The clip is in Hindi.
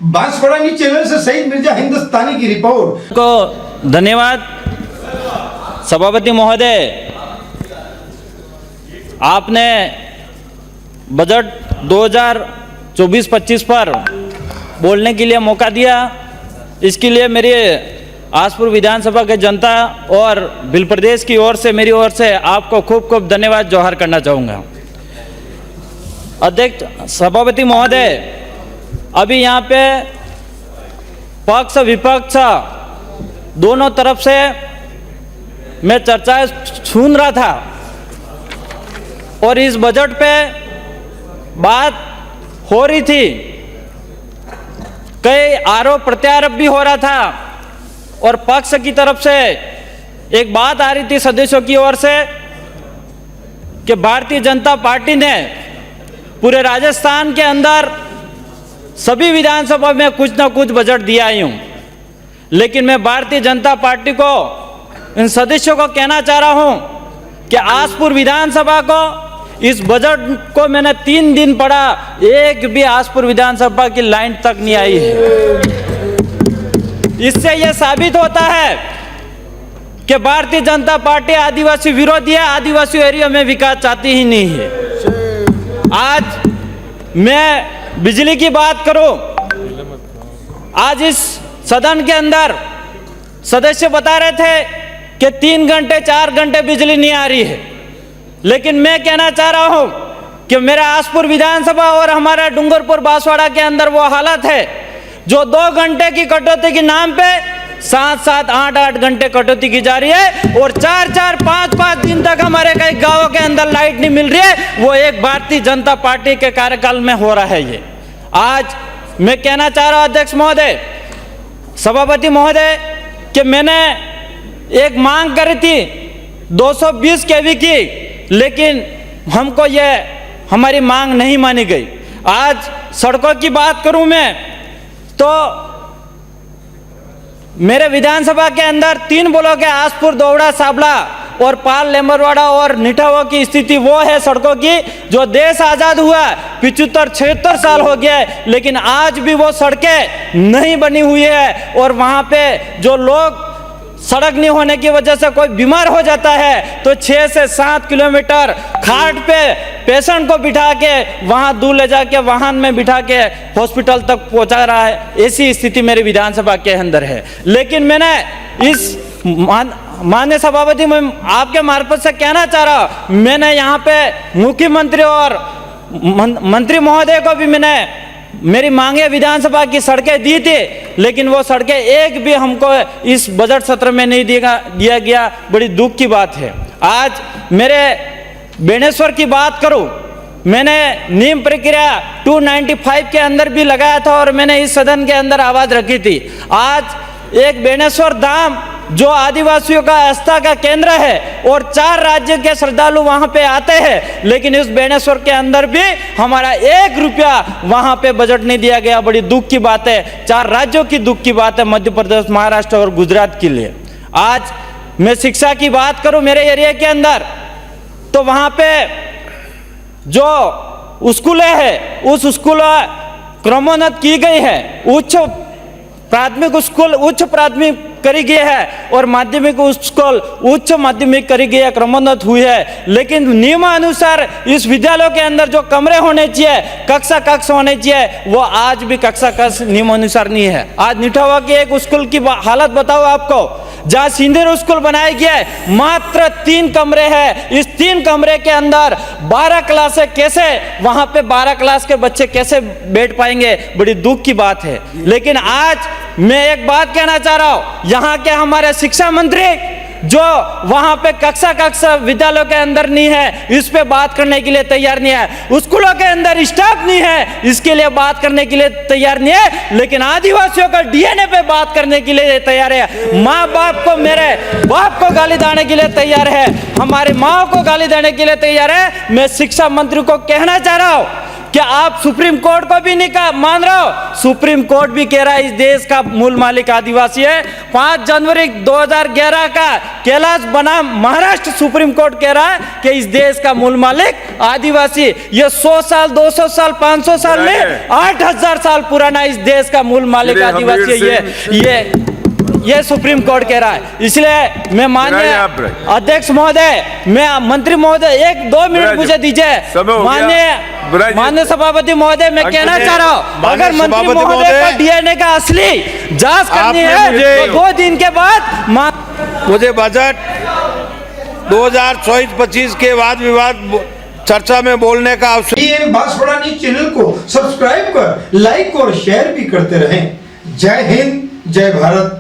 बांसवाड़ा चैनल से सईद मिर्जा हिंदुस्तानी की रिपोर्ट। को धन्यवाद। सभापति महोदय, आपने बजट 2024-25 पर बोलने के लिए मौका दिया, इसके लिए मेरी आसपुर विधानसभा के जनता और भिल प्रदेश की ओर से मेरी ओर से आपको खूब खूब धन्यवाद जोहार करना चाहूँगा। अध्यक्ष सभापति महोदय, अभी यहाँ पे पक्ष विपक्ष दोनों तरफ से मैं चर्चाएं सुन रहा था और इस बजट पे बात हो रही थी, कई आरोप प्रत्यारोप भी हो रहा था और पक्ष की तरफ से एक बात आ रही थी सदस्यों की ओर से कि भारतीय जनता पार्टी ने पूरे राजस्थान के अंदर सभी विधानसभा में कुछ ना कुछ बजट दिया ही हूं। लेकिन मैं भारतीय जनता पार्टी को, इन सदस्यों को कहना चाह रहा हूं कि आसपुर विधानसभा को, इस बजट को मैंने 3 दिन पढ़ा, एक भी आसपुर विधानसभा की लाइन तक नहीं आई है। इससे यह साबित होता है कि भारतीय जनता पार्टी आदिवासी विरोधी है, आदिवासी एरिया में विकास चाहती ही नहीं है। आज मैं बिजली की बात करूं, आज इस सदन के अंदर सदस्य बता रहे थे कि 3 घंटे 4 घंटे बिजली नहीं आ रही है, लेकिन मैं कहना चाह रहा हूं कि मेरा आसपुर विधानसभा और हमारा डूंगरपुर बांसवाड़ा के अंदर वो हालत है जो 2 घंटे की कटौती के नाम पे 7-7 8-8 घंटे कटौती की जा रही है और 4-4 5-5 दिन तक हमारे कई गांवों के अंदर लाइट नहीं मिल रही है। वो एक भारतीय जनता पार्टी के कार्यकाल में हो रहा है। ये आज मैं कहना चाह रहा हूं अध्यक्ष महोदय, सभापति महोदय, कि मैंने एक मांग करी थी 220 केवी की, लेकिन हमको ये हमारी मांग नहीं मानी गई। आज सड़कों की बात करूं मैं तो मेरे विधानसभा के अंदर 3 ब्लॉक है, आसपुर, दोवड़ा, साबला और पाल, लेमरवाड़ा और निठावा की स्थिति वो है सड़कों की जो देश आज़ाद हुआ 75-76 साल हो गया है, लेकिन आज भी वो सड़कें नहीं बनी हुई है। और वहाँ पे जो लोग सड़क नहीं होने की वजह से कोई बीमार हो जाता है तो 6 से 7 किलोमीटर खाट पे पेशेंट को बिठा के वहाँ दूर ले जाके वाहन में बिठा के हॉस्पिटल तक पहुँचा रहा है। ऐसी स्थिति मेरी विधानसभा के अंदर है। लेकिन मैंने इस माननीय सभापति में आपके मार्फत से कहना चाह रहा हूँ, मैंने यहाँ पे मुख्यमंत्री और मंत्री महोदय को भी मैंने मेरी मांगे विधानसभा की सड़कें दी थी, लेकिन वो सड़कें एक भी हमको इस बजट सत्र में नहीं दिया गया। बड़ी दुख की बात है। आज मेरे बेणेश्वर की बात करूं, मैंने नियम प्रक्रिया 295 के अंदर भी लगाया था और मैंने इस सदन के अंदर आवाज रखी थी। आज एक बेणेश्वर धाम जो आदिवासियों का आस्था का केंद्र है और 4 राज्य के श्रद्धालु वहां पे आते हैं, लेकिन इस बेणेश्वर के अंदर भी हमारा 1 रुपया वहां पे बजट नहीं दिया गया। बड़ी दुख की बात है, 4 राज्यों की दुख की बात है, मध्य प्रदेश, महाराष्ट्र और गुजरात के लिए। आज मैं शिक्षा की बात करूं मेरे एरिया के अंदर तो वहां पे जो स्कूलें हैं उस स्कूल क्रमोन्नत की गई है, उच्च प्राथमिक स्कूल उच्च प्राथमिक करी गई है और माध्यमिक स्कूल उच्च माध्यमिक करी गई है, क्रमोन्नत हुई है। लेकिन नियमानुसार इस विद्यालयों के अंदर जो कमरे होने चाहिए, कक्ष होने चाहिए, वो आज भी कक्ष नियमानुसार नहीं है। आज निठावा की एक स्कूल की हालत बताओ आपको, जहाँ सिंधिर स्कूल बनाया गया है, मात्र 3 कमरे हैं। इस 3 कमरे के अंदर 12 क्लास कैसे, वहां पे 12 क्लास के बच्चे कैसे बैठ पाएंगे? बड़ी दुख की बात है। लेकिन आज मैं एक बात कहना चाह रहा हूं, यहाँ के हमारे शिक्षा मंत्री जो वहां पे कक्ष विद्यालयों के अंदर नहीं है, इस पे बात करने के लिए तैयार नहीं है। स्कूलों के अंदर स्टाफ नहीं है, इसके लिए बात करने के लिए तैयार नहीं है। लेकिन आदिवासियों का डीएनए पे बात करने के लिए तैयार है। माँ बाप को, मेरे बाप को गाली देने के लिए तैयार है, हमारी माँ को गाली देने के लिए तैयार है। मैं शिक्षा मंत्री को कहना चाह रहा हूँ क्या आप सुप्रीम कोर्ट को भी नहीं मान रहे हो? सुप्रीम कोर्ट भी कह रहा है इस देश का मूल मालिक आदिवासी है। 5 जनवरी 2011 का कैलाश बनाम महाराष्ट्र सुप्रीम कोर्ट कह रहा है कि इस देश का मूल मालिक आदिवासी। ये 100 साल 200 साल 500 साल में 8000 साल पुराना इस देश का मूल मालिक आदिवासी है। ये सुप्रीम कोर्ट कह रहा है। इसलिए मैं माननीय अध्यक्ष महोदय, मैं मंत्री महोदय 1-2 मिनट मुझे दीजिए। माननीय सभापति महोदय, मैं कहना चाह रहा हूँ, अगर मंत्री महोदय का डीएनए का असली जांच करनी है तो 2 दिन के बाद मुझे बजट 2024-25 के वाद विवाद चर्चा में बोलने का अवसर। पीएम बांसवाड़ा न्यूज चैनल को सब्सक्राइब कर, लाइक और शेयर भी करते रहें। जय हिंद, जय भारत।